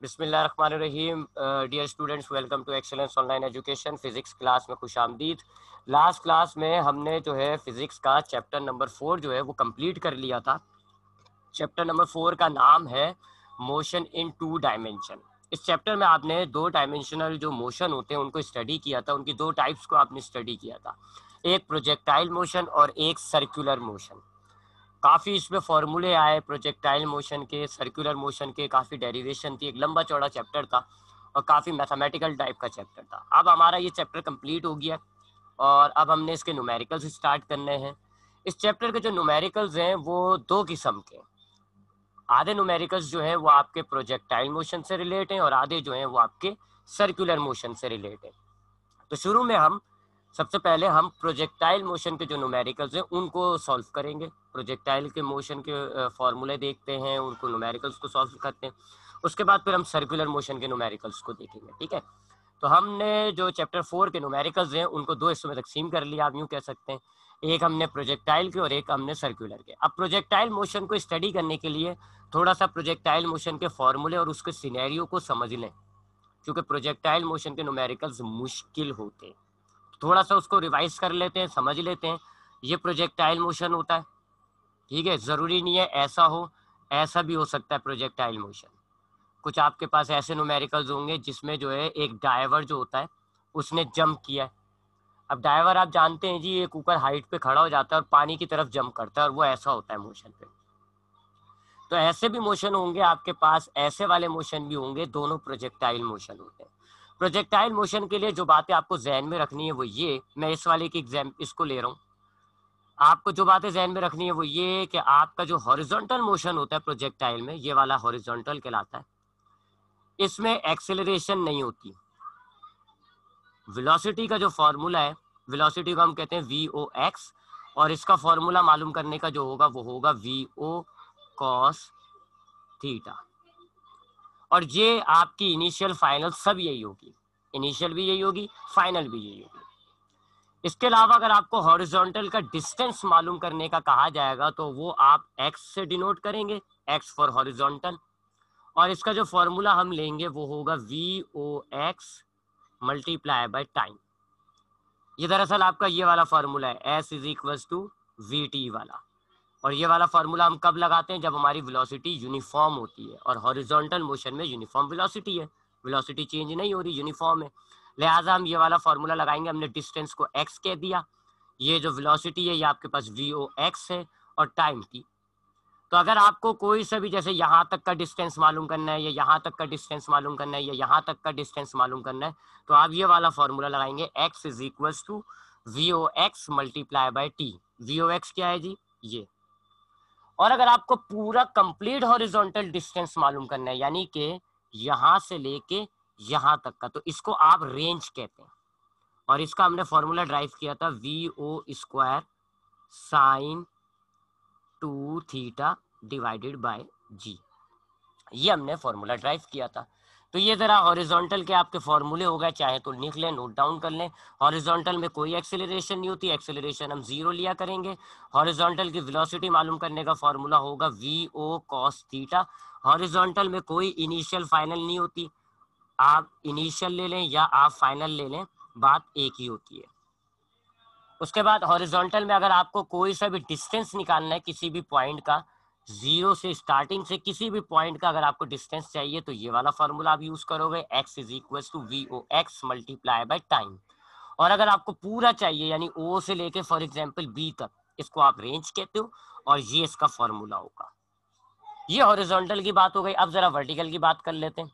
बिस्मिल्लाहिर्रहमानिर्रहीम। Dear students, welcome to excellence online education. Physics class में खुश आमदीद। लास्ट क्लास में हमने जो है फिजिक्स का चैप्टर नंबर 4 जो है वो कंप्लीट कर लिया था। चैप्टर नंबर 4 का नाम है मोशन इन 2 डायमेंशन। इस चैप्टर में आपने 2 डायमेंशनल जो मोशन होते हैं उनको स्टडी किया था, उनकी 2 टाइप्स को आपने स्टडी किया था, एक प्रोजेक्टाइल मोशन और एक सर्कुलर मोशन। काफ़ी इसमें फॉर्मूले आए प्रोजेक्टाइल मोशन के, सर्कुलर मोशन के, काफ़ी डेरिवेशन थी, एक लंबा चौड़ा चैप्टर था और काफ़ी मैथमेटिकल टाइप का चैप्टर था। अब हमारा ये चैप्टर कंप्लीट हो गया और अब हमने इसके न्यूमेरिकल्स स्टार्ट करने हैं। इस चैप्टर के जो न्यूमेरिकल्स हैं वो 2 किस्म के। आधे न्यूमेरिकल्स जो है वो आपके प्रोजेक्टाइल मोशन से रिलेट हैं और आधे जो हैं वो आपके सर्कुलर मोशन से रिलेट हैं। तो शुरू में सबसे पहले हम प्रोजेक्टाइल मोशन के जो न्यूमेरिकल्स हैं उनको सॉल्व करेंगे। प्रोजेक्टाइल के मोशन के फॉर्मूले देखते हैं, उनको न्यूमेरिकल्स को सॉल्व करते हैं। उसके बाद फिर हम सर्कुलर मोशन के न्यूमेरिकल्स को देखेंगे। ठीक है, तो हमने जो चैप्टर 4 के न्यूमेरिकल्स हैं उनको 2 हिस्सों में तकसीम कर लिया, आप यूँ कह सकते हैं। एक हमने प्रोजेक्टाइल के और एक हमने सर्कुलर के। अब प्रोजेक्टाइल मोशन को स्टडी करने के लिए थोड़ा सा प्रोजेक्टाइल मोशन के फॉर्मूले और उसके सिनेरियो को समझ लें, क्योंकि प्रोजेक्टाइल मोशन के न्यूमेरिकल्स मुश्किल होते हैं। थोड़ा सा उसको रिवाइज कर लेते हैं, समझ लेते हैं। ये प्रोजेक्टाइल मोशन होता है, ठीक है। ज़रूरी नहीं है ऐसा हो, ऐसा भी हो सकता है प्रोजेक्टाइल मोशन। कुछ आपके पास ऐसे न्यूमेरिकल्स होंगे जिसमें जो है एक डाइवर जो होता है उसने जंप किया है। अब डाइवर आप जानते हैं जी, एक ऊपर हाइट पे खड़ा हो जाता है और पानी की तरफ जंप करता है, और वो ऐसा होता है मोशन पे। तो ऐसे भी मोशन होंगे आपके पास, ऐसे वाले मोशन भी होंगे, दोनों प्रोजेक्टाइल मोशन होते हैं। प्रोजेक्टाइल मोशन के लिए जो बातें आपको जहन में रखनी है वो ये, मैं इस वाले की एग्जाम इसको ले रहा हूँ। आपको जो बातें जहन में रखनी है वो ये कि आपका जो हॉरिजॉन्टल मोशन होता है प्रोजेक्टाइल में, ये वाला हॉरिजॉन्टल कहलाता है। इसमें एक्सेलरेशन नहीं होती। वेलोसिटी का जो फॉर्मूला है, वेलोसिटी को हम कहते हैं VOX, और इसका फॉर्मूला मालूम करने का जो होगा वो होगा VO cos थीटा। और ये आपकी इनिशियल फाइनल सब यही होगी, इनिशियल भी यही होगी, फाइनल भी यही होगी। इसके अलावा अगर आपको हॉरिजॉन्टल का डिस्टेंस मालूम करने का कहा जाएगा तो वो आप x से डिनोट करेंगे, x फॉर हॉरिजॉन्टल, और इसका जो फॉर्मूला हम लेंगे वो होगा VOX मल्टीप्लाई बाय टाइम। ये दरअसल आपका ये वाला फॉर्मूला है, S is equals to VT वाला। और ये वाला फार्मूला हम कब लगाते हैं? जब हमारी वेलोसिटी यूनिफॉर्म होती है, और हॉरिजॉन्टल मोशन में यूनिफॉर्म वेलोसिटी है, वेलोसिटी चेंज नहीं हो रही, यूनिफॉर्म है। लिहाजा हम ये वाला फार्मूला लगाएंगे। हमने डिस्टेंस को x कह दिया, ये जो वेलोसिटी है ये आपके पास VOX है, और टाइम t। तो अगर आपको कोई सा भी, जैसे यहाँ तक का डिस्टेंस मालूम करना है, या यहाँ तक का डिस्टेंस मालूम करना है, या यहाँ तक का डिस्टेंस मालूम करना है, तो आप ये वाला फॉर्मूला लगाएंगे, x is equals to VOX multiply by t। VOX क्या है जी? ये। और अगर आपको पूरा कंप्लीट हॉरिजॉन्टल डिस्टेंस मालूम करना है, यानी कि यहां से लेके यहां तक का, तो इसको आप रेंज कहते हैं। और इसका हमने फॉर्मूला ड्राइव किया था VO square sine 2 theta divided by g। ये हमने फॉर्मूला ड्राइव किया था। तो ये जरा हॉरिजॉन्टल के आपके फॉर्मूले हो गए, चाहे तो लिख लें, नोट डाउन कर लें। हॉरिजॉन्टल में कोई एक्सेलरेशन नहीं होती, एक्सेलरेशन हम 0 लिया करेंगे। हॉरिजॉन्टल की वेलोसिटी मालूम करने का फॉर्मूला होगा VO cos थीटा। हॉरिजॉन्टल में कोई इनिशियल फाइनल नहीं होती, आप इनिशियल ले लें या आप फाइनल ले लें, बात एक ही होती है। उसके बाद हॉरिजॉन्टल में अगर आपको कोई सा भी डिस्टेंस निकालना है किसी भी पॉइंट का, 0 से स्टार्टिंग से किसी भी पॉइंट का अगर आपको डिस्टेंस चाहिए, तो ये वाला फॉर्मूला आप यूज करोगे, x is equal to VOX multiply by time. और अगर आपको पूरा चाहिए, यानी O से लेके फॉर एग्जांपल B तक, इसको आप रेंज कहते हो, और ये इसका फॉर्मूला होगा। ये हॉरिजॉन्टल की बात हो गई। अब जरा वर्टिकल की बात कर लेते हैं।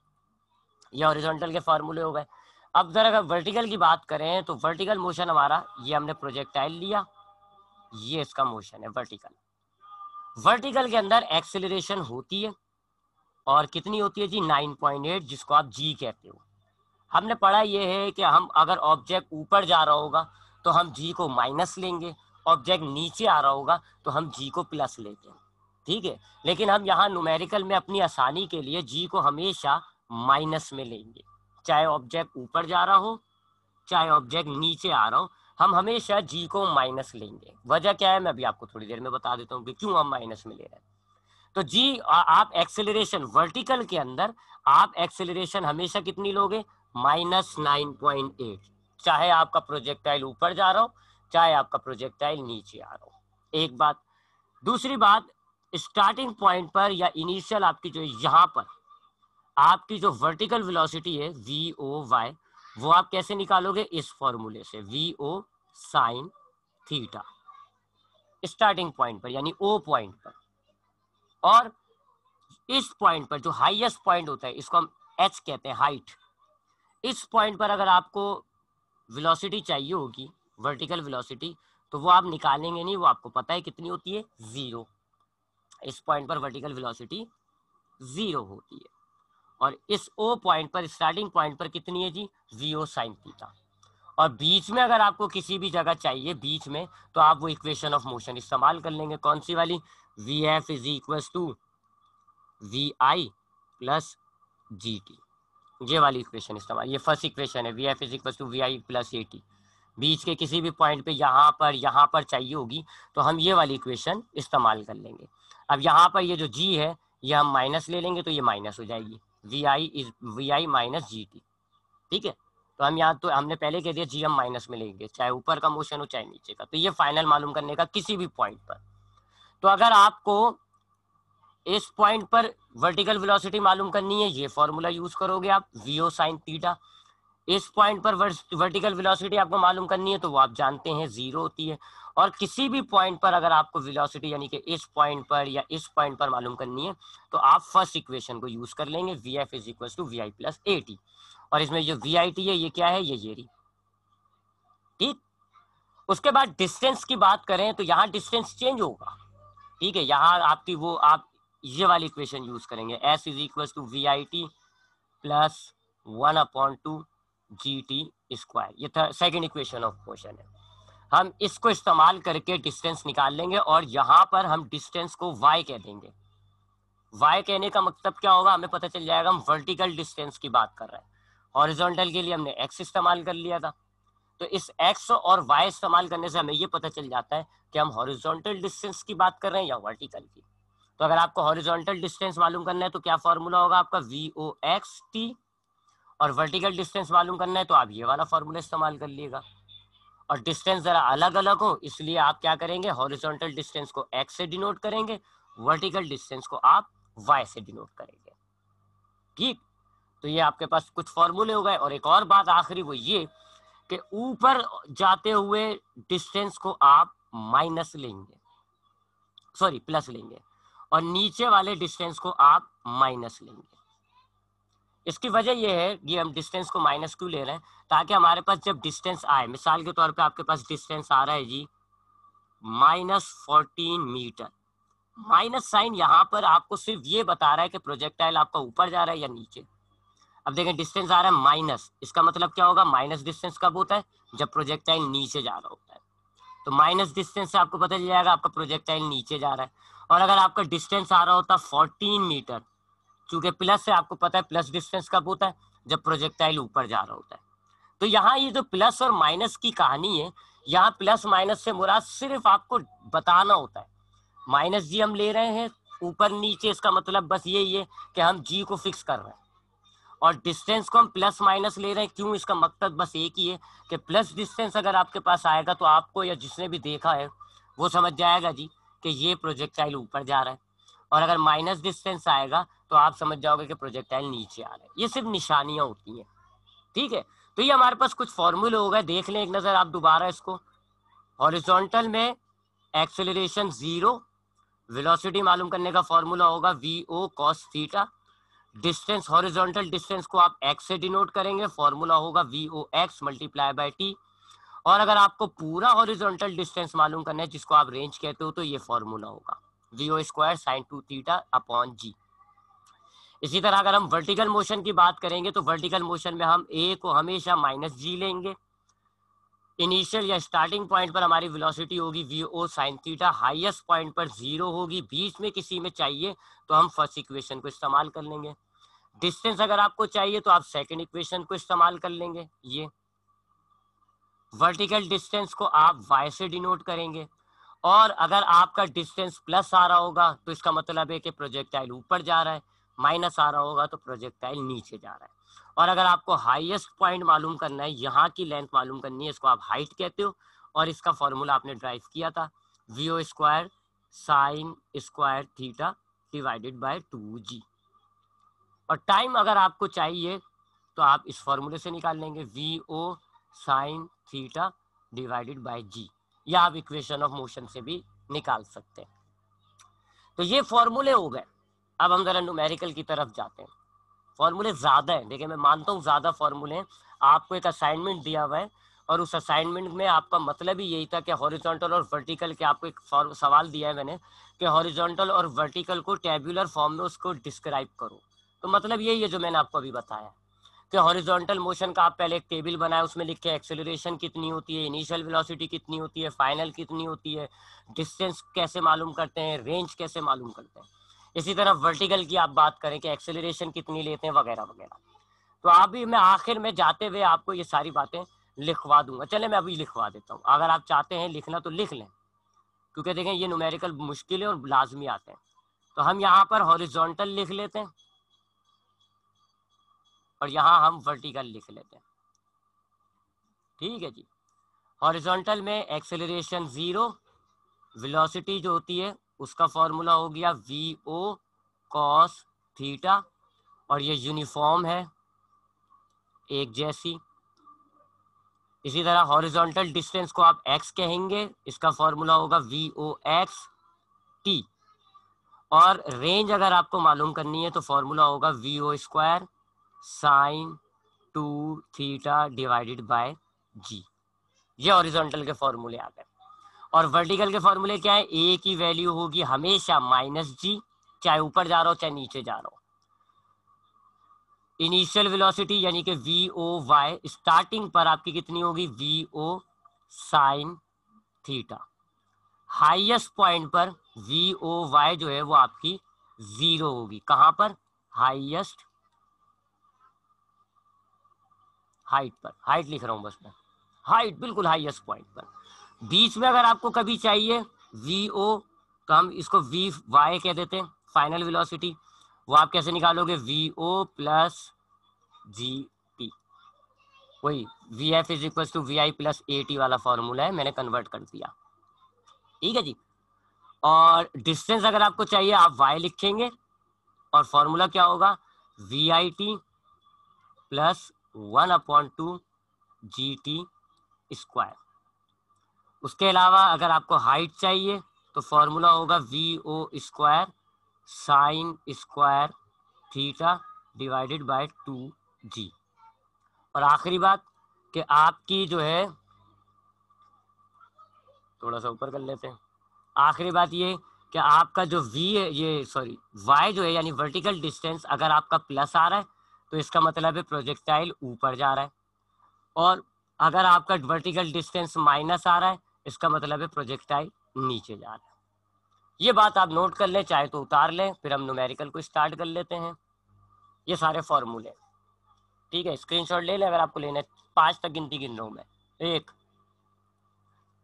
ये हॉरिजॉन्टल के फॉर्मूले हो गए। अब जरा अगर वर्टिकल की बात करें तो वर्टिकल मोशन हमारा, ये हमने प्रोजेक्टाइल लिया, ये इसका मोशन है वर्टिकल। वर्टिकल के अंदर एक्सेलरेशन होती है, और कितनी होती है जी? 9.8, जिसको आप g कहते हो। हमने पढ़ा ये है कि हम अगर ऑब्जेक्ट ऊपर जा रहा होगा तो हम g को माइनस लेंगे, ऑब्जेक्ट नीचे आ रहा होगा तो हम g को प्लस लेते हैं, ठीक है। लेकिन हम यहाँ न्यूमेरिकल में अपनी आसानी के लिए g को हमेशा माइनस में लेंगे, चाहे ऑब्जेक्ट ऊपर जा रहा हो चाहे ऑब्जेक्ट नीचे आ रहा हो, हम हमेशा g को माइनस लेंगे। वजह क्या है मैं अभी आपको थोड़ी देर में बता देता हूँ कि क्यों हम माइनस में ले रहे हैं। तो जी आप एक्सेलरेशन वर्टिकल के अंदर आप एक्सेलरेशन हमेशा कितनी लोगे, -9.8, चाहे आपका प्रोजेक्टाइल ऊपर जा रहा हो चाहे आपका प्रोजेक्टाइल नीचे आ रहा हो। एक बात। दूसरी बात, स्टार्टिंग पॉइंट पर या इनिशियल आपकी जो यहां पर आपकी जो वर्टिकल वेलोसिटी है VOY, वो आप कैसे निकालोगे, इस फॉर्मूले से, VO sine theta, starting point पर यानी O पॉइंट पर। और इस पॉइंट पर जो हाईएस्ट पॉइंट होता है, इसको हम H कहते हैं, हाइट, इस पॉइंट पर अगर आपको वेलोसिटी चाहिए होगी, वर्टिकल वेलोसिटी, तो वो आप निकालेंगे नहीं, वो आपको पता है कितनी होती है, 0। इस पॉइंट पर वर्टिकल वेलोसिटी 0 होती है। और इस O पॉइंट पर, स्टार्टिंग पॉइंट पर कितनी है जी, VO साइन थीटा। और बीच में अगर आपको किसी भी जगह चाहिए बीच में, तो आप वो इक्वेशन ऑफ मोशन इस्तेमाल कर लेंगे, कौन सी वाली, VF is equal to VI plus GT, ये वाली इक्वेशन इस्तेमाल, ये फर्स्ट इक्वेशन है, VF is equal to VI plus AT। बीच के किसी भी पॉइंट पे यहाँ पर चाहिए होगी, तो हम ये वाली इक्वेशन इस्तेमाल कर लेंगे। अब यहाँ पर ये जो G है, ये हम माइनस ले लेंगे, तो ये माइनस हो जाएगी, VI माइनस GT, ठीक है। तो हम यहाँ, तो हमने पहले कह दिया G हम माइनस में लेंगे, चाहे ऊपर का मोशन हो चाहे नीचे का। तो ये फाइनल मालूम करने का किसी भी पॉइंट पर। तो अगर आपको इस पॉइंट पर वर्टिकल वेलोसिटी मालूम करनी है, ये फॉर्मूला यूज करोगे आप, VO साइन थीटा। इस पॉइंट पर वर्टिकल वेलोसिटी आपको मालूम करनी है, तो वो आप जानते हैं 0 होती है। और किसी भी पॉइंट पर अगर आपको वेलोसिटी यानी कि इस पॉइंट पर या इस पॉइंट पर मालूम करनी है, तो आप फर्स्ट इक्वेशन को यूज कर लेंगे, VF is equal to VI plus AT। और इसमें जो VIT है, ये क्या है, ये रही, ठीक। उसके बाद डिस्टेंस की बात करें, तो यहाँ डिस्टेंस चेंज होगा, ठीक है। यहाँ आपकी वो आप ये वाली इक्वेशन यूज करेंगे, S is equal to VIT plus 1/2 GT square, ये सेकेंड इक्वेशन ऑफ मोशन है। हम इसको इस्तेमाल करके डिस्टेंस निकाल लेंगे, और यहाँ पर हम डिस्टेंस को y कह देंगे। y कहने का मतलब क्या होगा, हमें पता चल जाएगा हम वर्टिकल डिस्टेंस की बात कर रहे हैं। हॉरिजॉन्टल के लिए हमने x इस्तेमाल कर लिया था, तो इस x और y इस्तेमाल करने से हमें ये पता चल जाता है कि हम हॉरिजॉन्टल डिस्टेंस की बात कर रहे हैं या वर्टिकल की। तो अगर आपको हॉरिजॉन्टल डिस्टेंस मालूम करना है, तो क्या फॉर्मूला होगा आपका, VOXT। और वर्टिकल डिस्टेंस मालूम करना है, तो आप ये वाला फॉर्मूला इस्तेमाल कर लीजिएगा। और डिस्टेंस जरा अलग अलग हो, इसलिए आप क्या करेंगे, हॉरिजॉन्टल डिस्टेंस को x से डिनोट करेंगे, वर्टिकल डिस्टेंस को आप y से डिनोट करेंगे, ठीक। तो ये आपके पास कुछ फॉर्मूले हो गए। और एक और बात आखिरी, वो ये कि ऊपर जाते हुए डिस्टेंस को आप माइनस लेंगे, सॉरी प्लस लेंगे, और नीचे वाले डिस्टेंस को आप माइनस लेंगे। इसकी वजह यह है कि हम डिस्टेंस को माइनस क्यों ले रहे हैं, ताकि हमारे पास जब डिस्टेंस आए, मिसाल के तौर पे आपके पास डिस्टेंस आ रहा है जी -14 मीटर, माइनस साइन यहाँ पर आपको सिर्फ ये बता रहा है कि प्रोजेक्टाइल आपका ऊपर जा रहा है या नीचे। अब देखें डिस्टेंस आ रहा है माइनस, इसका मतलब क्या होगा, माइनस डिस्टेंस कब होता है, जब प्रोजेक्टाइल नीचे जा रहा होता है। तो माइनस डिस्टेंस से आपको पता चल जाएगा आपका प्रोजेक्टाइल नीचे जा रहा है। और अगर आपका डिस्टेंस आ रहा होता 14 मीटर, चूंकि प्लस से आपको पता है प्लस डिस्टेंस कब होता है, जब प्रोजेक्टाइल ऊपर जा रहा होता है। तो यहाँ ये जो प्लस और माइनस की कहानी है, यहाँ प्लस माइनस से मुराद सिर्फ आपको बताना होता है। माइनस जी हम ले रहे हैं ऊपर नीचे, इसका मतलब बस यही है कि हम जी को फिक्स कर रहे हैं, और डिस्टेंस को हम प्लस माइनस ले रहे हैं, क्यों, इसका मकसद बस एक ही है कि प्लस डिस्टेंस अगर आपके पास आएगा, तो आपको या जिसने भी देखा है वो समझ जाएगा जी कि ये प्रोजेक्टाइल ऊपर जा रहा है, और अगर माइनस डिस्टेंस आएगा तो आप समझ जाओगे कि प्रोजेक्टाइल नीचे आ रहा है। ये सिर्फ निशानियां होती हैं, ठीक है। तो ये हमारे पास कुछ फॉर्मूले हो गए, देख लें एक नजर आप दोबारा इसको। हॉरिजॉन्टल में एक्सेलरेशन 0, वेलोसिटी मालूम करने का फॉर्मूला होगा VO cos theta. Distance, horizontal distance को आप x से डिनोट करेंगे, फॉर्मूला होगा VOX मल्टीप्लाई बाय t। और अगर आपको पूरा हॉरिजॉन्टल डिस्टेंस मालूम करना है, जिसको आप रेंज कहते हो, तो ये फॉर्मूला होगा VO square sine 2 theta upon g। इसी तरह अगर हम वर्टिकल मोशन की बात करेंगे, तो वर्टिकल मोशन में हम a को हमेशा -g लेंगे। इनिशियल या स्टार्टिंग पॉइंट पर हमारी वेलोसिटी होगी VO sine theta, highest point पर 0 होगी, बीच में किसी में चाहिए तो हम फर्स्ट इक्वेशन को इस्तेमाल कर लेंगे। डिस्टेंस अगर आपको चाहिए तो आप सेकंड इक्वेशन को इस्तेमाल कर लेंगे। ये वर्टिकल डिस्टेंस को आप y से डिनोट करेंगे, और अगर आपका डिस्टेंस प्लस आ रहा होगा तो इसका मतलब है कि प्रोजेक्टाइल ऊपर जा रहा है, माइनस आ रहा होगा तो प्रोजेक्टाइल नीचे जा रहा है। और अगर आपको हाईएस्ट पॉइंट मालूम करना है, यहाँ की लेंथ मालूम करनी है, इसको आप हाइट कहते हो, और इसका फॉर्मूला आपने ड्राइव किया था vo square sine square theta divided by 2g। और टाइम अगर आपको चाहिए तो आप इस फॉर्मूले से निकाल लेंगे vo sine theta divided by g, या आप इक्वेशन ऑफ मोशन से भी निकाल सकते हैं। तो ये फॉर्मूले हो गए। अब हम जरा न्यूमेरिकल की तरफ जाते हैं। फॉर्मूले ज्यादा है, देखिए मैं मानता हूँ ज्यादा फॉर्मूले हैं। आपको एक असाइनमेंट दिया हुआ है और उस असाइनमेंट में आपका मतलब ही यही था कि हॉरिजॉन्टल और वर्टिकल के, आपको एक सवाल दिया है मैंने कि हॉरिजॉन्टल और वर्टिकल को टेबुलर फॉर्म में उसको डिस्क्राइब करो। तो मतलब यही है जो मैंने आपको अभी बताया कि हॉरिजॉन्टल मोशन का आप पहले एक टेबल बनाए, उसमें लिखे एक्सेलरेशन कितनी होती है, इनिशियल वेलोसिटी कितनी होती है, फाइनल कितनी होती है, डिस्टेंस कैसे मालूम करते हैं, रेंज कैसे मालूम करते हैं। इसी तरह वर्टिकल की आप बात करें कि एक्सेलरेशन कितनी लेते हैं वगैरह वगैरह। तो अभी मैं आखिर में जाते हुए आपको ये सारी बातें लिखवा दूंगा। चले मैं अभी लिखवा देता हूँ, अगर आप चाहते हैं लिखना तो लिख लें, क्योंकि देखें ये न्यूमेरिकल मुश्किल है और लाजमी आते हैं। तो हम यहाँ पर हॉरिजॉन्टल लिख लेते हैं और यहाँ हम वर्टिकल लिख लेते हैं। ठीक है जी। हॉरिजॉन्टल में एक्सेलरेशन 0, वेलोसिटी जो होती है उसका फॉर्मूला हो गया vo cos थीटा, और ये यूनिफॉर्म है, एक जैसी। इसी तरह हॉरिजॉन्टल डिस्टेंस को आप x कहेंगे, इसका फॉर्मूला होगा vox t। और रेंज अगर आपको मालूम करनी है तो फॉर्मूला होगा vo square sine 2 theta divided by g। ये हॉरिजॉन्टल के फॉर्मूले आ गए। और वर्टिकल के फॉर्मूले क्या है, a की वैल्यू होगी हमेशा -g, चाहे ऊपर जा रहा हो चाहे नीचे जा रहा हो। इनिशियल वेलोसिटी यानी कि VOY स्टार्टिंग पर आपकी कितनी होगी, VO sine theta. Highest point पर VOY जो है वो आपकी 0 होगी। कहां पर, हाईएस्ट हाइट पर, हाइट लिख रहा हूं बस मैं, हाइट बिल्कुल हाईएस्ट पॉइंट पर। बीच में अगर आपको कभी चाहिए VO तो हम इसको VY कह देते हैं, फाइनल वेलोसिटी। वो आप कैसे निकालोगे, VO प्लस GT, वही VF is equal to VI plus AT वाला फॉर्मूला है, मैंने कन्वर्ट कर दिया। ठीक है जी। और डिस्टेंस अगर आपको चाहिए आप y लिखेंगे और फॉर्मूला क्या होगा, VIT प्लस 1/2 GT स्क्वायर। उसके अलावा अगर आपको हाइट चाहिए तो फॉर्मूला होगा VO square sine square theta divided by 2g। और आखिरी बात कि आपकी जो है, थोड़ा सा ऊपर कर लेते हैं, आखिरी बात ये कि आपका जो y जो है यानी वर्टिकल डिस्टेंस अगर आपका प्लस आ रहा है तो इसका मतलब है प्रोजेक्टाइल ऊपर जा रहा है, और अगर आपका वर्टिकल डिस्टेंस माइनस आ रहा है इसका मतलब है प्रोजेक्टाइल नीचे जा रहा है। ये बात आप नोट कर लें, चाहे तो उतार लें, फिर हम न्यूमेरिकल को स्टार्ट कर लेते हैं। ये सारे फॉर्मूले, ठीक है, स्क्रीनशॉट ले लें अगर आपको लेना है। 5 तक गिनती गिन रहा हूं मैं, 1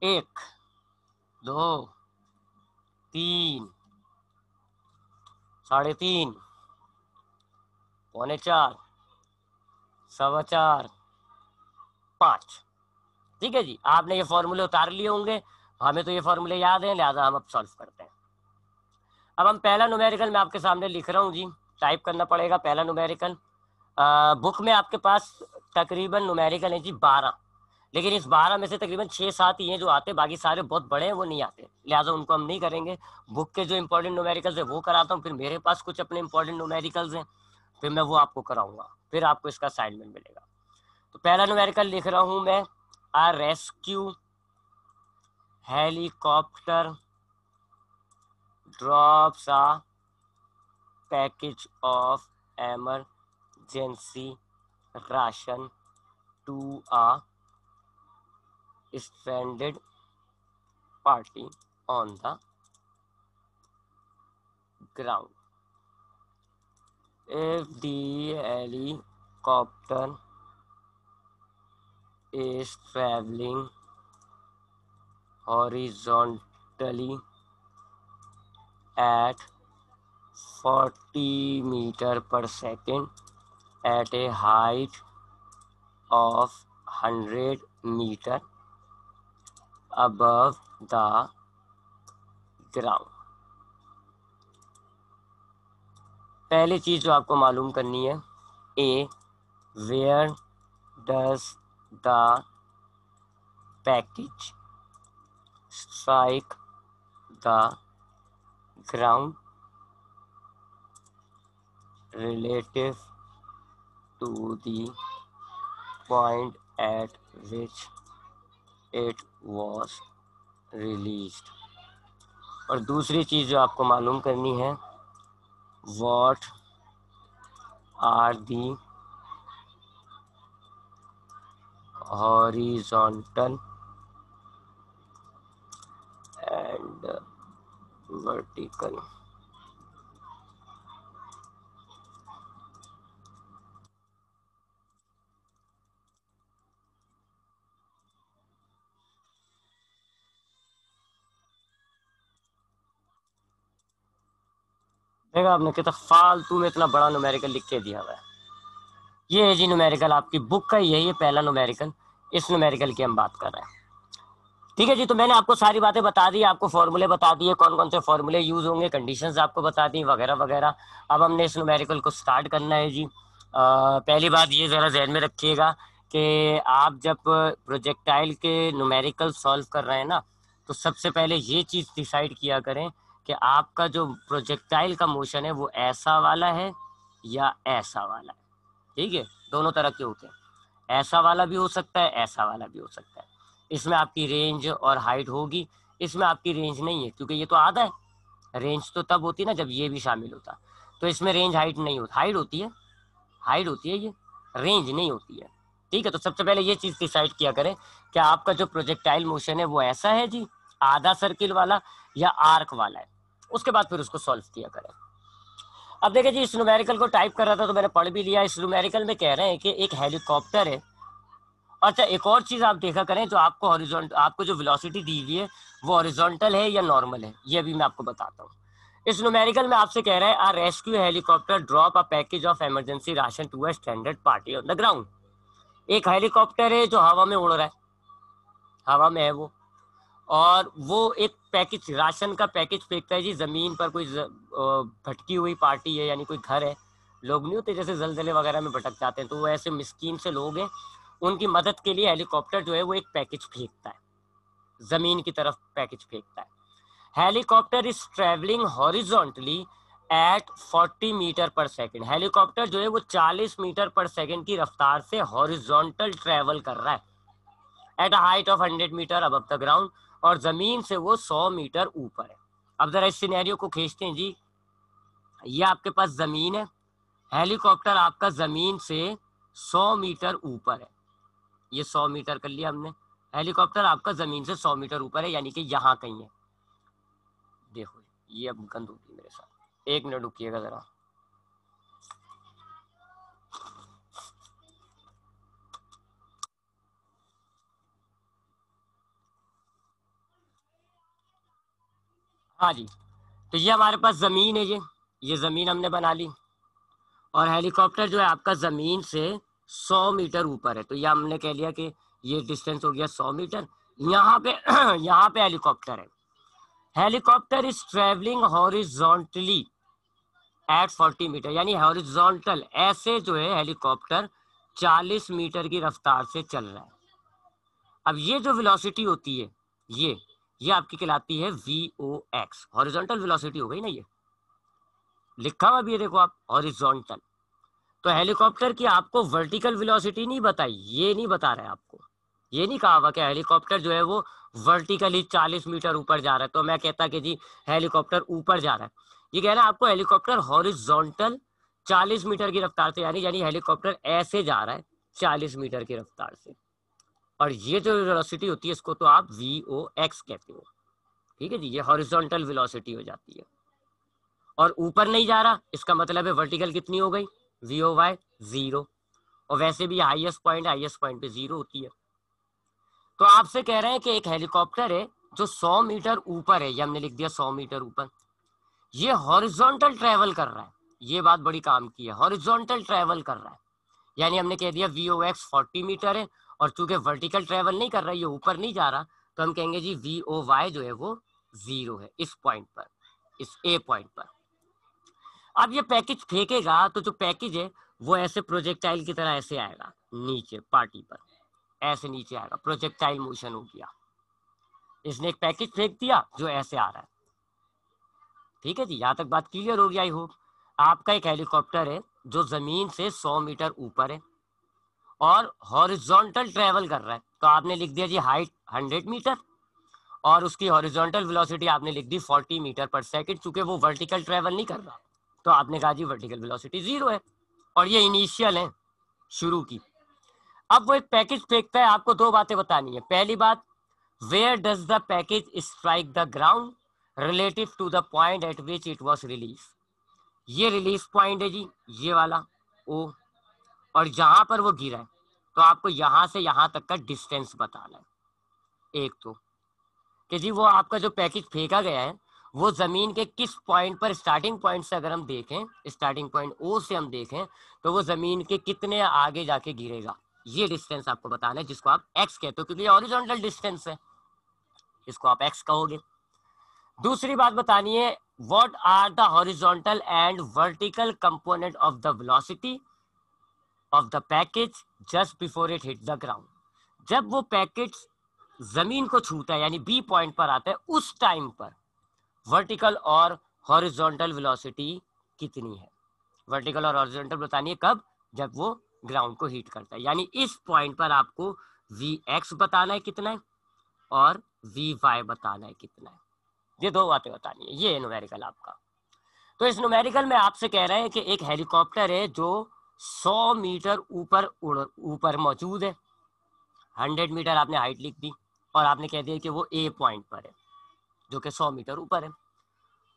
1 2 3 3.5 4 4 5। ठीक है जी, आपने ये फॉर्मूले उतार लिए होंगे, हमें तो ये फॉर्मूले याद हैं, लिहाजा हम अब सॉल्व करते हैं। अब हम पहला न्यूमेरिकल मैं आपके सामने लिख रहा हूँ जी, टाइप करना पड़ेगा पहला न्यूमेरिकल। बुक में आपके पास तकरीबन न्यूमेरिकल है जी 12, लेकिन इस 12 में से तकरीबन 6-7 ही हैं जो आते, बाकी सारे बहुत बड़े हैं वो नहीं आते, लिहाजा उनको हम नहीं करेंगे। बुक के जो इंपॉर्टेंट न्यूमेरिकल्स है वो कराता हूँ, फिर मेरे पास कुछ अपने इंपॉर्टेंट न्यूमेरिकल्स हैं, फिर मैं वो आपको कराऊंगा, फिर आपको इसका असाइनमेंट मिलेगा। तो पहला न्यूमेरिकल लिख रहा हूँ मैं, a rescue helicopter drops a package of emergency ration to a stranded party on the ground. If the helicopter is traveling horizontally vertically at 40 meter per second at a height of 100 meter above the ground। पहली चीज जो आपको मालूम करनी है, a where does the package strike the ground relative to the point at which it was released। और दूसरी चीज जो आपको मालूम करनी है, what are the horizontal and vertical देखा आपने कितना फालतू में इतना बड़ा न्यूमेरिकल लिख के दिया हुआ है। ये है जी न्यूमेरिकल, आपकी बुक का ही है ये पहला न्यूमेरिकल, इस न्यूमेरिकल की हम बात कर रहे हैं। ठीक है जी, तो मैंने आपको सारी बातें बता दी, आपको फॉर्मूले बता दिए, कौन कौन से फॉर्मूले यूज होंगे, कंडीशंस आपको बता दी वगैरह वगैरह। अब हमने इस न्यूमेरिकल को स्टार्ट करना है जी। पहली बात ये जरा जहन में रखिएगा कि आप जब प्रोजेक्टाइल के न्यूमेरिकल सॉल्व कर रहे हैं ना, तो सबसे पहले ये चीज डिसाइड किया करें कि आपका जो प्रोजेक्टाइल का मोशन है वो ऐसा वाला है या ऐसा वाला है। ठीक है, दोनों तरह के होते हैं, ऐसा वाला भी हो सकता है, ऐसा वाला भी हो सकता है। इसमें आपकी रेंज और हाइट होगी, इसमें आपकी रेंज नहीं है क्योंकि ये तो आधा है। रेंज तो तब होती ना जब ये भी शामिल होता, तो इसमें रेंज हाइट नहीं होती, हाइट होती है, हाइट होती है, ये रेंज नहीं होती है। ठीक है, तो सबसे पहले ये चीज डिसाइड किया करें कि आपका जो प्रोजेक्टाइल मोशन है वो ऐसा है जी, आधा सर्किल वाला या आर्क वाला है। उसके बाद फिर उसको सॉल्व किया करें। अब देखिए जी, इस न्यूमेरिकल को टाइप कर रहा था तो मैंने पढ़ भी लिया। इस न्यूमेरिकल में कह रहे हैं कि एक हेलीकॉप्टर है। अच्छा, एक और चीज आप देखा करें, जो आपको हॉरिजॉन्टल, आपको जो वेलोसिटी दी हुई है वो हॉरिजॉन्टल है या नॉर्मल है, ये भी मैं आपको बताता हूँ। इस न्यूमेरिकल में आपसे कह रहा है, a rescue helicopter drop a package of emergency ration to a stranded party on the ground. एक हेलीकॉप्टर है जो हवा में उड़ रहा है, हवा में है वो, और वो एक पैकेज, राशन का पैकेज फेंकता है जी जमीन पर। कोई भटकी हुई पार्टी है, यानी कोई घर है, लोग नहीं होते जैसे जलजले वगैरह में भटक जाते हैं, तो वो ऐसे मिस्कीन से लोग हैं, उनकी मदद के लिए हेलीकॉप्टर जो है वो एक पैकेज फेंकता है, जमीन की तरफ पैकेज फेंकता है। Helicopter is travelling horizontally at 40 metre per second. Helicopter जो है वो 40 मीटर पर सेकेंड की रफ्तार से हॉरिजॉन्टल ट्रेवल कर रहा है at a height of 100 metre above the ground, और जमीन से वो 100 मीटर ऊपर है। अब जरा इस सिनेरियो को खींचते हैं जी। ये आपके पास जमीन है, हेलीकॉप्टर आपका जमीन से 100 मीटर ऊपर है, ये 100 मीटर कर लिया हमने। हेलीकॉप्टर आपका जमीन से 100 मीटर ऊपर है, यानी कि यहाँ कहीं है। देखो ये अब गंद होगी मेरे साथ, एक मिनट रुकिएगा जरा। हाँ जी, तो ये हमारे पास जमीन है, ये जमीन हमने बना ली, और हेलीकॉप्टर जो है आपका जमीन से 100 मीटर ऊपर है। तो ये हमने कह लिया कि ये डिस्टेंस हो गया 100 मीटर। यहाँ पे यहाँ पे हेलीकॉप्टर है, helicopter is travelling horizontally at 40 metre, यानी हॉरिजॉन्टल ऐसे जो है हेलीकॉप्टर 40 मीटर की रफ्तार से चल रहा है। अब ये जो वेलोसिटी होती है ये आपकी कहलाती है VOX, हॉरिजॉन्टल वेलोसिटी हो गई ना, ये लिखा हुआ भी है देखो आप, हॉरिजॉन्टल। तो हेलीकॉप्टर की आपको वर्टिकल वेलोसिटी नहीं बताई, ये नहीं बता रहा है आपको, ये नहीं कहा हुआ कि हेलीकॉप्टर जो है वो वर्टिकली 40 मीटर ऊपर जा रहा है, तो मैं कहता कि जी हेलीकॉप्टर ऊपर जा रहा है। ये कह रहा है आपको हेलीकॉप्टर हॉरिजॉन्टल 40 मीटर की रफ्तार से, यानी हेलीकॉप्टर ऐसे जा रहा है 40 मीटर की रफ्तार से, और ये जो वेलोसिटी होती है इसको तो आप VOX कहते हो। ठीक है जी, ये हॉरिजॉन्टल वेलोसिटी हो जाती है, और ऊपर नहीं जा रहा, इसका मतलब है वर्टिकल कितनी हो गई, VOY 0, और वैसे भी हाईएस्ट पॉइंट पे 0 होती है। तो आपसे कह रहे हैं कि एक हेलीकॉप्टर है, जो 100 मीटर ऊपर है, ये हमने लिख दिया 100 मीटर ऊपर, ये हॉरिजॉन्टल ट्रेवल कर रहा है, ये बात बड़ी काम की है, हॉरिजॉन्टल ट्रेवल कर रहा है, यानी हमने कह दिया VOX 40 मीटर है, और चूंकि वर्टिकल ट्रेवल नहीं कर रहा है, ये ऊपर नहीं जा रहा, तो हम कहेंगे जी VOY जो है वो 0 है इस पॉइंट पर, इस A पॉइंट पर। अब ये पैकेज फेंकेगा तो जो पैकेज है वो ऐसे प्रोजेक्टाइल की तरह ऐसे आएगा नीचे पार्टी पर, ऐसे नीचे आएगा, प्रोजेक्टाइल मोशन हो गया, इसने एक पैकेज फेंक दिया जो ऐसे आ रहा है। ठीक है जी, यहाँ तक बात क्लियर हो गई आई होप। आपका एक हेलीकॉप्टर है जो जमीन से 100 मीटर ऊपर है और हॉरिजॉन्टल ट्रेवल कर रहा है, तो आपने लिख दिया जी हाइट 100 मीटर और उसकी हॉरिजॉन्टल वेलोसिटी आपने लिख दी 40 मीटर पर सेकंड, चूंकि वो वर्टिकल ट्रेवल नहीं कर रहा, तो आपने कहा जी वर्टिकल वेलोसिटी 0 है, और ये इनिशियल है शुरू की। अब वो एक पैकेज फेंकता है, आपको दो बातें बतानी है। पहली बात, where does the package strike the ground relative to the point at which it was release. ये रिलीज पॉइंट है जी, ये वाला ओ, और जहां पर वो गिरा है तो आपको यहां से यहां तक का डिस्टेंस बताना है। एक तो कि जी वो आपका जो पैकेज फेंका गया है वो जमीन के किस पॉइंट पर, स्टार्टिंग पॉइंट से अगर हम देखें, स्टार्टिंग पॉइंट ओ से हम देखें तो वो जमीन के कितने आगे जाके गिरेगा, ये डिस्टेंस आपको बताना है, जिसको आप एक्स कहते हो, क्योंकि हॉरिजॉन्टल डिस्टेंस है, इसको आप एक्स कहोगे। दूसरी बात बतानी है, what are the horizontal and vertical component of the velocity of the package just before it hit the ground. जब वो पैकेज जमीन को छूता है यानी बी पॉइंट पर आता है, उस टाइम पर वर्टिकल और हॉरिजॉन्टल वेलोसिटी कितनी है। वर्टिकल और हॉरिजॉन्टल बतानी है कब, जब वो ग्राउंड को हीट करता है, यानी इस पॉइंट पर आपको Vx बताना है कितना है और Vy बताना है कितना है, ये दो बातें बतानी है। ये है न्यूमेरिकल आपका। तो इस न्यूमेरिकल में आपसे कह रहे हैं कि एक हेलीकॉप्टर है जो 100 मीटर ऊपर मौजूद है, 100 मीटर आपने हाइट लिख दी और आपने कह दिया कि वो A पॉइंट पर है जो कि 100 मीटर ऊपर है।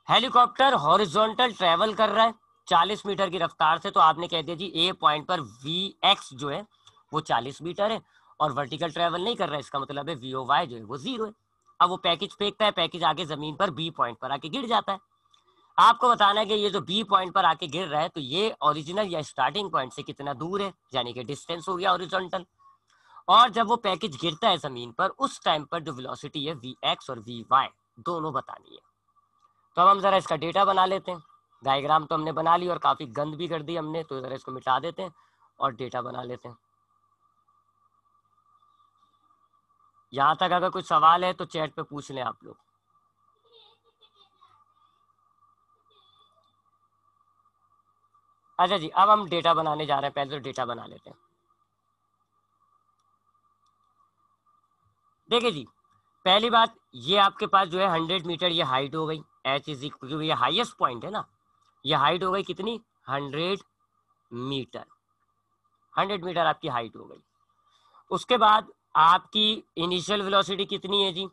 हेलीकॉप्टर हॉरिजॉन्टल ट्रेवल कर रहा है 40 मीटर की रफ्तार से, तो आपने कह दिया जी A पॉइंट पर Vx जो है वो 40 मीटर है और वर्टिकल ट्रेवल नहीं कर रहा है, इसका मतलब है VOY जो है वो 0 है। अब वो पैकेज फेंकता है, पैकेज आगे जमीन पर B पॉइंट पर आके गिर जाता है। आपको बताना है कि ये जो B पॉइंट पर आके गिर रहा है तो ये ओरिजिनल या स्टार्टिंग पॉइंट से कितना दूर है, यानी कि डिस्टेंस हो गया हॉरिजॉन्टल। और जब वो पैकेज गिरता है जमीन पर, उस टाइम पर जो वेलोसिटी है Vx और Vy दोनों बतानी है। तो अब हम जरा इसका डेटा बना लेते हैं। डायग्राम तो हमने बना ली और काफी गंद भी कर दी हमने, तो जरा इसको मिटा देते हैं और डेटा बना लेते हैं। यहां तक अगर कुछ सवाल है तो चैट पे पूछ लें आप लोग। अच्छा जी, अब हम डेटा बनाने जा रहे हैं, पहले तो डेटा बना लेते हैं। देखिए जी, पहली बात, ये आपके पास जो है 100 मीटर ये हाइट हो गई, एच इज इक्वल, ये हाईएस्ट पॉइंट है ना, ये हाइट हो गई कितनी, 100 मीटर, 100 मीटर आपकी हाइट हो गई। उसके बाद आपकी इनिशियल वेलोसिटी कितनी है जी,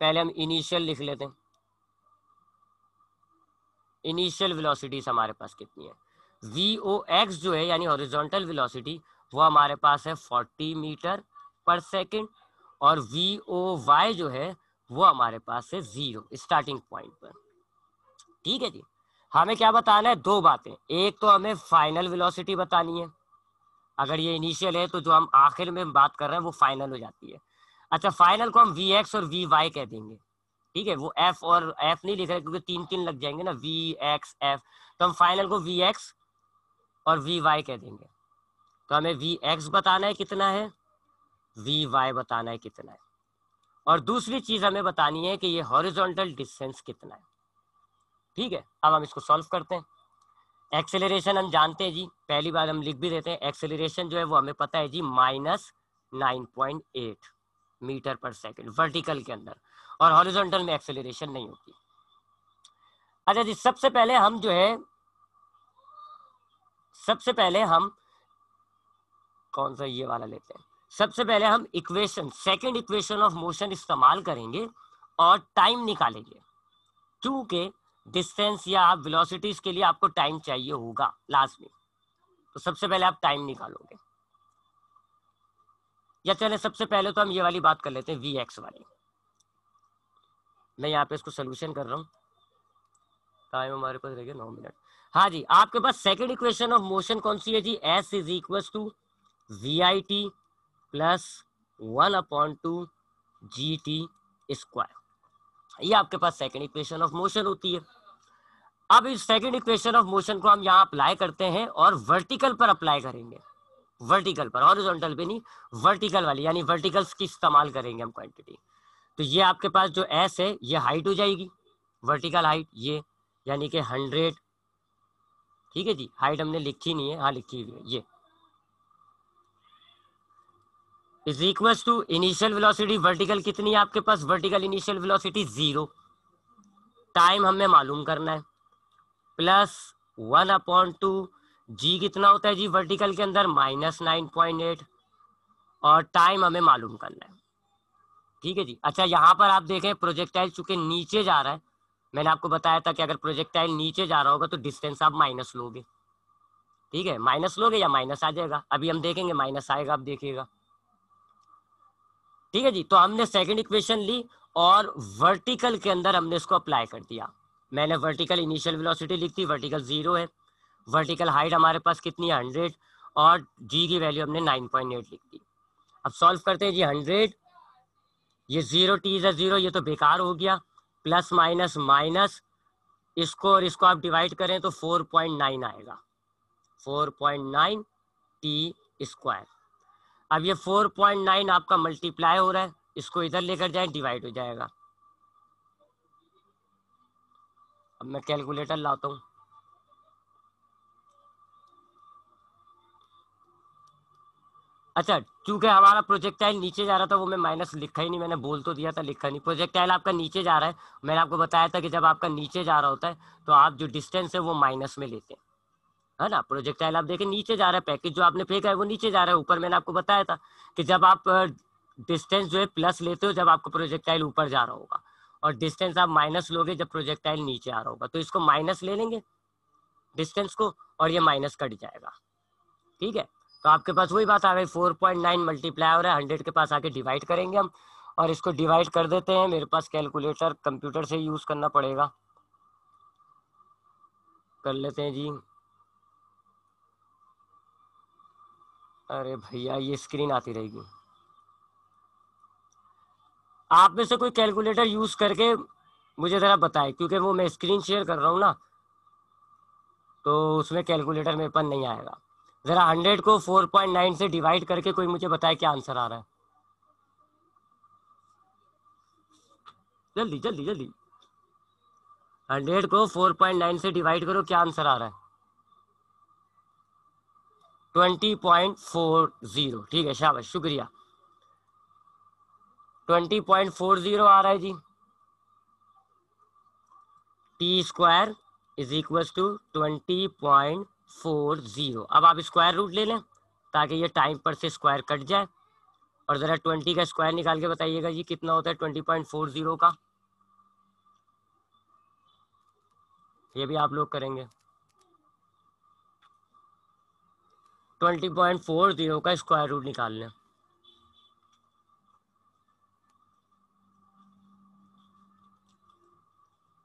पहले हम इनिशियल लिख लेते हैं। इनिशियल वेलोसिटी हमारे पास कितनी है, VOX जो है यानी हॉरिजॉन्टल वेलोसिटी, वो हमारे पास है 40 मीटर पर सेकंड, और VOY जो है वो हमारे पास है 0 स्टार्टिंग पॉइंट पर। ठीक है जी, हमें क्या बताना है, दो बातें, एक तो हमें फाइनल वेलोसिटी बतानी है, अगर ये इनिशियल है तो जो हम आखिर में बात कर रहे हैं वो फाइनल हो जाती है। अच्छा, फाइनल को हम Vx और Vy कह देंगे, ठीक है, वो F और F नहीं लिख रहे क्योंकि तीन तीन लग जाएंगे ना, Vx F, तो हम फाइनल को Vx और Vy कह देंगे। तो हमें Vx बताना है कितना है, Vy बताना है कितना है, और दूसरी चीज हमें बतानी है कि ये हॉरिजॉन्टल डिस्टेंस कितना है। ठीक है, अब हम इसको सॉल्व करते हैं। एक्सेलरेशन हम जानते हैं जी, पहली बार हम लिख भी देते हैं, एक्सेलरेशन जो है वो हमें पता है जी -9.8 मीटर पर सेकंड वर्टिकल के अंदर, और हॉरिजॉन्टल में एक्सेलरेशन नहीं होती। अच्छा जी, सबसे पहले हम कौन सा ये वाला लेते हैं, सबसे पहले हम equation, second equation of motion इस्तेमाल करेंगे और टाइम निकालेंगे, क्योंकि डिस्टेंस या आप वेलोसिटीज के लिए आपको टाइम चाहिए होगा लास्ट में, तो सबसे पहले आप टाइम निकालोगे। या चले सबसे पहले तो हम ये वाली बात कर लेते हैं Vx वाली। मैं यहाँ पे इसको सोल्यूशन कर रहा हूँ। टाइम हमारे पास रह गया 9 मिनट। हाँ जी, आपके पास सेकंड इक्वेशन ऑफ मोशन कौन सी है जी? S is equal to V I T plus 1/2 G T square. ये आपके पास सेकंड इक्वेशन ऑफ मोशन होती है। अब इस सेकंड इक्वेशन ऑफ मोशन को हम यहाँ अप्लाई करते हैं और वर्टिकल पर अप्लाई करेंगे। वर्टिकल पर, हॉरिजॉन्टल पे नहीं, वर्टिकल वाली, यानी वर्टिकल्स की इस्तेमाल करेंगे हम क्वांटिटी। तो ये आपके पास जो एस है ये हाइट हो जाएगी, वर्टिकल हाइट ये, यानी कि 100। ठीक है जी, हाइट हमने लिखी नहीं है, हाँ लिखी हुई है, ये is equal to initial velocity vertical कितनी है आपके पास? वर्टिकल इनिशियल वेलोसिटी 0, टाइम हमें मालूम करना है, प्लस 1/2 जी कितना होता है जी वर्टिकल के अंदर? -9.8, और टाइम हमें मालूम करना है। ठीक है जी। अच्छा, यहाँ पर आप देखें प्रोजेक्टाइल चूंकि नीचे जा रहा है, मैंने आपको बताया था कि अगर प्रोजेक्टाइल नीचे जा रहा होगा तो डिस्टेंस आप माइनस लोगे। ठीक है, माइनस लोगे या माइनस आ जाएगा, अभी हम देखेंगे माइनस आएगा, आप देखिएगा। ठीक है जी, तो हमने सेकंड इक्वेशन ली और वर्टिकल के अंदर हमने इसको अप्लाई कर दिया। मैंने वर्टिकल इनिशियल वेलोसिटी लिख दी, वर्टिकल 0 है, वर्टिकल हाइट हमारे पास कितनी है? 100, और जी की वैल्यू हमने 9.8 लिख दी। अब सॉल्व करते हैं जी। 100, ये 0 टी इज 0, ये तो बेकार हो गया, प्लस माइनस माइनस, इसको और इसको आप डिवाइड करें तो 4.9 आएगा, 4.9 टी स्क्वायर। अब ये 4.9 आपका मल्टीप्लाई हो रहा है, इसको इधर लेकर जाए, डिवाइड हो जाएगा। अब मैं कैलकुलेटर लाता हूँ। अच्छा, क्योंकि हमारा प्रोजेक्टाइल नीचे जा रहा था, वो मैं माइनस लिखा ही नहीं, मैंने बोल तो दिया था, लिखा नहीं। प्रोजेक्टाइल आपका नीचे जा रहा है, मैंने आपको बताया था कि जब आपका नीचे जा रहा होता है तो आप जो डिस्टेंस है वो माइनस में लेते हैं, है ना। प्रोजेक्टाइल आप देखें नीचे जा रहा है, पैकेज जो आपने फेंका है वो नीचे जा रहा है। ऊपर मैंने आपको बताया था कि जब आप डिस्टेंस जो है प्लस लेते हो जब आपका प्रोजेक्टाइल ऊपर जा रहा होगा, और डिस्टेंस आप माइनस लोगे जब प्रोजेक्टाइल नीचे आ रहा होगा। तो इसको माइनस ले लेंगे डिस्टेंस को, और ये माइनस कट जाएगा। ठीक है, तो आपके पास वही बात आ गई, 4.9 मल्टीप्लाई हो रहा है, 100 के पास आके डिवाइड करेंगे हम, और इसको डिवाइड कर देते हैं। मेरे पास कैलकुलेटर, कंप्यूटर से यूज करना पड़ेगा, कर लेते हैं जी। अरे भैया ये स्क्रीन आती रहेगी, आप में से कोई कैलकुलेटर यूज करके मुझे जरा बताए, क्योंकि वो मैं स्क्रीन शेयर कर रहा हूँ ना, तो उसमें कैलकुलेटर मेरे पास नहीं आएगा। जरा 100 को 4.9 से डिवाइड करके कोई मुझे बताए क्या आंसर आ रहा है, जल्दी जल्दी जल्दी। 100 को 4.9 से डिवाइड करो, क्या आंसर आ रहा है? 20.40। ठीक है, शाबाश, शुक्रिया। 20.40 आ रहा है जी। T square is equal to 20.40। अब आप स्क्वायर रूट ले लें ताकि ये टाइम पर से स्क्वायर कट जाए, और जरा 20 का स्क्वायर निकाल के बताइएगा जी कितना होता है 20.40 का। ये भी आप लोग करेंगे। 20.40 का स्क्वायर रूट निकाल लें।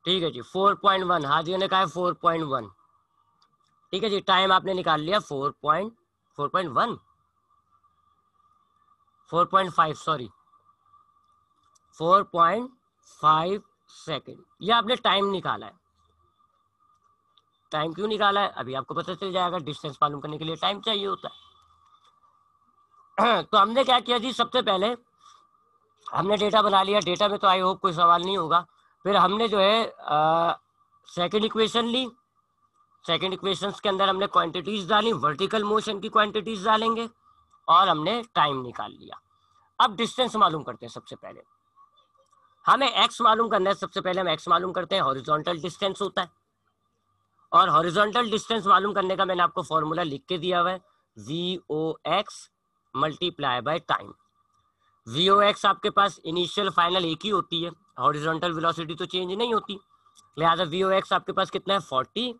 ठीक है जी, 4.1, हाजिर ने कहा है 4.1। ठीक है जी, टाइम आपने निकाल लिया 4.1, 4.5, सॉरी 4.5 सेकेंड, ये आपने टाइम निकाला है। टाइम क्यों निकाला है अभी आपको पता चल जाएगा, डिस्टेंस मालूम करने के लिए टाइम चाहिए होता है। तो हमने क्या किया जी, सबसे पहले हमने डेटा बना लिया, डेटा में तो आई होप कोई सवाल नहीं होगा। फिर हमने जो है सेकंड इक्वेशन ली, सेकंड इक्वेशंस के अंदर हमने क्वांटिटीज डाली, वर्टिकल मोशन की क्वांटिटीज डालेंगे, और हमने टाइम निकाल लिया। अब डिस्टेंस मालूम करते हैं। सबसे पहले हमें एक्स मालूम करना है, सबसे पहले हम एक्स मालूम करते हैं, हॉरिजॉन्टल डिस्टेंस होता है। और हॉरिजॉन्टल डिस्टेंस मालूम करने का मैंने आपको फॉर्मूला लिख के दिया हुआ है, VOX multiply by time. VOX आपके पास इनिशियल फाइनल एक ही होती है, हॉरिजॉन्टल वेलोसिटी तो चेंज नहीं होती, लिहाजा VOX आपके पास कितना है 40।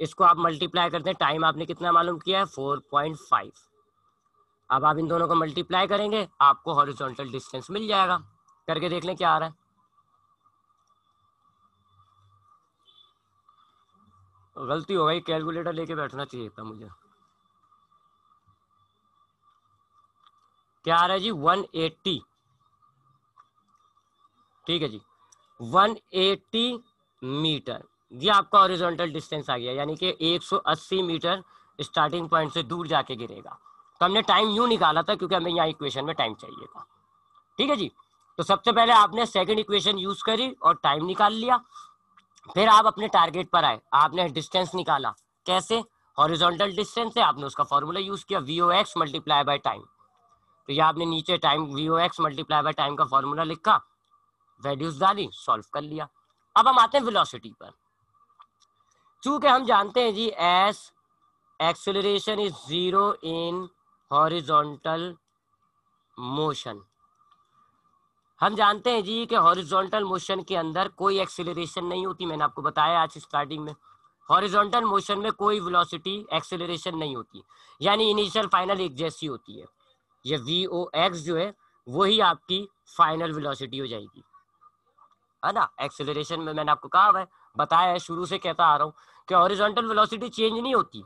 इसको आप मल्टीप्लाई करते हैं, टाइम आपने कितना मालूम किया है 4.5। अब आप इन दोनों को मल्टीप्लाई करेंगे, आपको हॉरिजॉन्टल डिस्टेंस मिल जाएगा। करके देख लें क्या आ रहा है। गलती हो गई, कैलकुलेटर लेके बैठना चाहिए था मुझे। क्या आ रहा है जी 180, ठीक है जी 180 मीटर, ये आपका हॉरिजॉन्टल डिस्टेंस आ गया, यानी कि 180 मीटर स्टार्टिंग पॉइंट से दूर जाके गिरेगा। तो हमने टाइम यूं निकाला था क्योंकि हमें यहाँ इक्वेशन में टाइम चाहिए था, ठीक है जी। तो सबसे पहले आपने सेकंड इक्वेशन यूज करी और टाइम निकाल लिया, फिर आप अपने टारगेट पर आए, आपने डिस्टेंस निकाला। कैसे? हॉरिजॉन्टल डिस्टेंस है, आपने उसका फॉर्मूला यूज किया VOX मल्टीप्लाई बाय टाइम। तो ये आपने नीचे time VOX multiply by time का फॉर्मूला लिखा, वैल्यूज डाली, सॉल्व कर लिया। अब हम आते हैं वेलोसिटी पर। चूंकि हम जानते हैं G S acceleration is 0 in horizontal motion, हम जानते हैं जी कि हॉरिजॉन्टल मोशन के अंदर कोई एक्सेलरेशन नहीं होती, मैंने आपको बताया आज स्टार्टिंग में। हॉरिजॉन्टल मोशन में कोई वेलोसिटी एक्सेलरेशन नहीं होती, यानी इनिशियल फाइनल एक जैसी होती है। ये VOX जो है वही आपकी फाइनल वेलोसिटी हो जाएगी, है ना। एक्सेलरेशन में मैंने आपको कहा है, बताया है, शुरू से कहता आ रहा हूँ कि हॉरिजॉन्टल वेलोसिटी चेंज नहीं होती,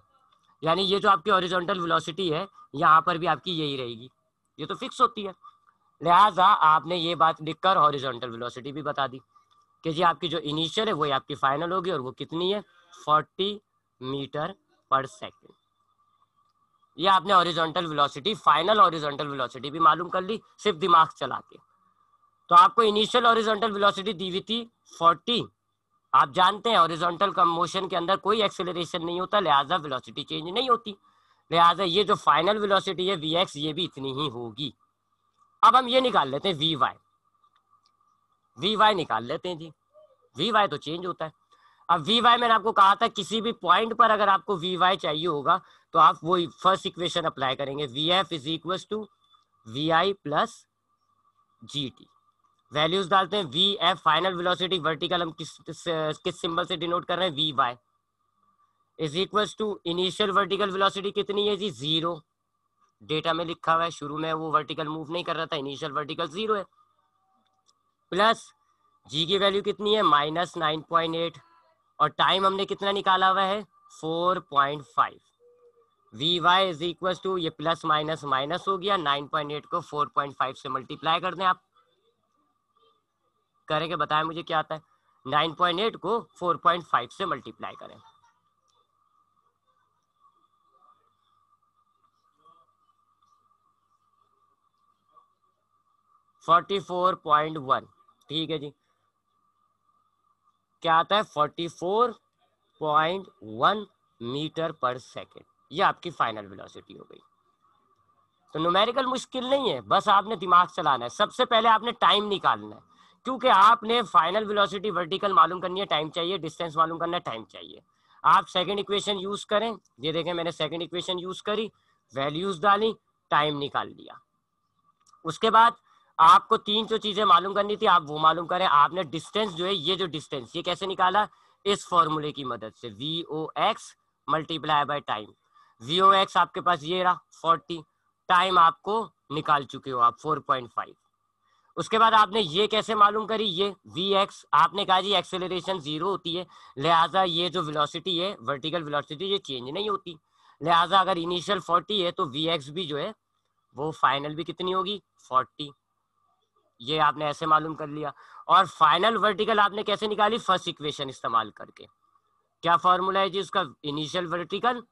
यानी ये जो आपकी हॉरिजॉन्टल वेलोसिटी है यहाँ पर भी आपकी यही रहेगी, ये तो फिक्स होती है। लिहाजा आपने ये बात लिखकर हॉरिजॉन्टल वेलोसिटी भी बता दी कि जी आपकी जो इनिशियल है वही आपकी फाइनल होगी, और वो कितनी है 40 मीटर पर सेकेंड। ये आपने horizontal velocity, final horizontal velocity भी मालूम कर ली सिर्फ दिमाग चला के। तो आपको इनिशियल हॉरिजॉन्टल वेलोसिटी दी हुई थी 40, आप जानते हैं हॉरिजॉन्टल मोशन के अंदर कोई एक्सेलरेशन नहीं होता, लिहाजा वेलोसिटी चेंज नहीं होती, लिहाजा ये जो फाइनल वेलोसिटी है VX ये भी इतनी ही होगी। अब हम ये निकाल लेते हैं VY निकाल लेते हैं जी, VY तो चेंज होता है। अब VY मैंने आपको कहा था किसी भी पॉइंट पर अगर आपको VY चाहिए होगा तो आप वो फर्स्ट इक्वेशन अप्लाई करेंगे, VF is equal to VI plus GT। Values डालते हैं, VF फाइनल वेलोसिटी, वर्टिकल हम किस सिंबल से डिनोट कर रहे हैं, VY is equal to initial vertical velocity कितनी है जी 0, डेटा में लिखा हुआ है, शुरू में वो वर्टिकल मूव नहीं कर रहा था, इनिशियल वर्टिकल 0 है, प्लस जी की वैल्यू कितनी है -9.8, और टाइम हमने कितना निकाला हुआ है 4.5। VY इज इक्वल टू, ये प्लस माइनस माइनस हो गया, 9.8 को 4.5 से मल्टीप्लाई कर दें, आप करेंगे, बताएं मुझे क्या आता है, 9.8 को 4.5 से मल्टीप्लाई करें, $44.1, ठीक है जी, क्या आता है 44.1 मीटर पर सेकेंड, ये आपकी फाइनल वेलोसिटी हो गई। तो न्यूमेरिकल मुश्किल नहीं है, बस आपने दिमाग चलाना है। सबसे पहले आपने टाइम निकालना है, क्योंकि आपने फाइनल वेलोसिटी वर्टिकल मालूम करनी है, टाइम चाहिए, डिस्टेंस मालूम करना है, टाइम चाहिए। आप सेकंड इक्वेशन यूज करें, ये देखें मैंने सेकंड इक्वेशन यूज करी, वैल्यूज डाली, टाइम निकाल लिया। उसके बाद आपको तीन जो चीजें मालूम करनी थी आप वो मालूम करें। आपने डिस्टेंस जो है, ये जो डिस्टेंस ये कैसे निकाला, इस फॉर्मूले की मदद से, VOX multiply by time. VOX आपके पास ये रहा 40, टाइम आपको निकाल चुके हो आप 4.5। उसके बाद आपने ये कैसे मालूम करी, ये VX आपने कहा जी एक्सेलरेशन 0 होती है, लिहाजा ये जो वेलोसिटी है वर्टिकल वेलोसिटी ये चेंज नहीं होती, लिहाजा अगर इनिशियल 40 है तो VX भी जो है वो फाइनल भी कितनी होगी 40, ये आपने ऐसे मालूम कर लिया। और फाइनल वर्टिकल आपने कैसे निकाली, फर्स्ट इक्वेशन इस्तेमाल करके। क्या फॉर्मूला है जी उसका, इनिशियल वर्टिकल